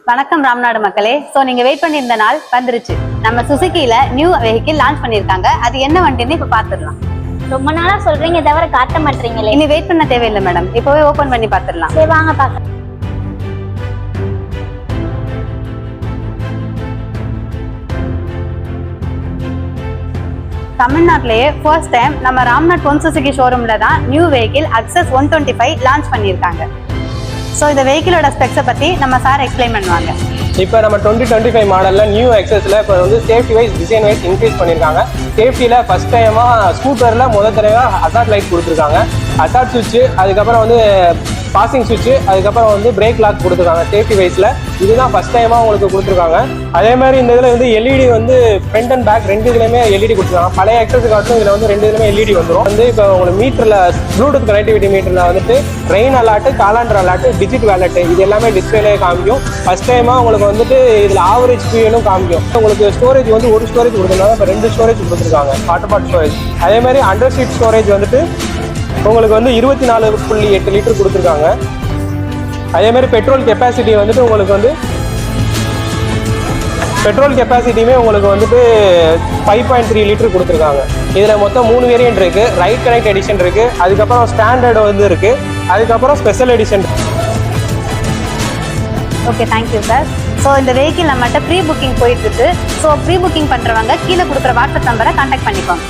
வணக்கம் ராம்நாடு மக்களே. சோ நீங்க வெயிட் பண்ணியிருந்த நாள் வந்துருச்சு. நம்ம சுசுகில நியூ வெஹிக்கிள் லான்ச் பண்ணிருக்காங்க. அது என்ன வண்டின்னு இப்ப பாத்துடலாம். ரொம்ப நாளா சொல்றீங்க தவிர காட்ட மாட்டீங்களே. இனி வெயிட் பண்ண தேவையில்லை மேடம், இப்பவே ஓபன் பண்ணி பாத்துடலாம். சரி வாங்க பாக்க. தமிழ்நாட்டிலேயே ஃபர்ஸ்ட் டைம் நம்ம ராம்நாத் பொன் சுசுகி ஷோரூம்ல தான் நியூ வெஹிக்கிள் அக்சஸ் 125 லான்ச் பண்ணியிருக்காங்க. ஸோ இந்த வெஹிக்கிளோட ஸ்பெக்ஸை பற்றி நம்ம சார் எக்ஸ்பிளைன் பண்ணுவாங்க. இப்போ நம்ம 2025 மாடலில் நியூ எக்ஸஸில் இப்போ வந்து safety wise design wise increase பண்ணியிருக்காங்க. சேஃப்டியில் ஃபஸ்ட் டைமாக ஸ்கூட்டரில் முதல் தடவை ஹசார்ட் லைட் கொடுத்துருக்காங்க. ஹசார்ட் சுவிட்சு, அதுக்கப்புறம் வந்து பாசிங் சுவிட்சு, அதுக்கப்புறம் வந்து பிரேக் லாக் கொடுத்துருக்காங்க. சேஃப்டி வைஸில் இதுதான் ஃபஸ்ட் டைமாக உங்களுக்கு கொடுத்துருக்காங்க. அதே மாதிரி இந்த இதில் வந்து எல்இடி வந்து ஃப்ரண்ட் அண்ட் பேக் ரெண்டு இதுலையுமே எல்இடி கொடுத்துருக்காங்க. பழைய எக்ஸஸ் காட்டும் இதில் வந்து ரெண்டு இதுலையுமே எல்இடி வந்துடும். வந்து இப்போ உங்களுக்கு மீட்டரில் ப்ளூடூத் கனெக்டிவிட்டி மீட்டரில் வந்துட்டு rain alert, calendar alert, digit wallet இது எல்லாமே டிஸ்பிளே காமிக்கும். ஃபஸ்ட் டைமாக உங்களுக்கு வந்துட்டு இதில் ஆவரேஜ் ஃபியூலும் காமிக்கும். உங்களுக்கு ஸ்டோரேஜ் வந்து ஒரு ஸ்டோரேஜ் கொடுத்துருந்தாங்க, இப்போ 2 ஸ்டோரேஜ் கொடுத்துருக்காங்க, வாட்டர் ஸ்டோரேஜ். அதே மாதிரி அண்டர் சீட் ஸ்டோரேஜ் வந்துட்டு உங்களுக்கு வந்து 24.8 லிட்டர் கொடுத்துருக்காங்க. அதே மாதிரி பெட்ரோல் கெப்பாசிட்டி வந்துட்டு உங்களுக்கு வந்து பெட்ரோல் கெப்பாசிட்டியுமே உங்களுக்கு வந்துட்டு 5.3 லிட்டர் கொடுத்துருக்காங்க. இதில் மொத்தம் 3 வேரியன்ட் இருக்குது. ரைட் கனெக்ட் எடிஷன் இருக்குது, அதுக்கப்புறம் ஸ்டாண்டர்டு வந்து இருக்குது, அதுக்கப்புறம் special edition. Okay, thank you sir. So இந்த வெஹிக்கிள் நம்மகிட்ட ப்ரீ புக்கிங் போயிட்டு இருக்கு. ஸோ ப்ரீ புக்கிங் பண்ணுறவங்க கீழே கொடுக்குற வாட்ஸ்அப் நம்பரை கான்டாக்ட் பண்ணிக்கோங்க.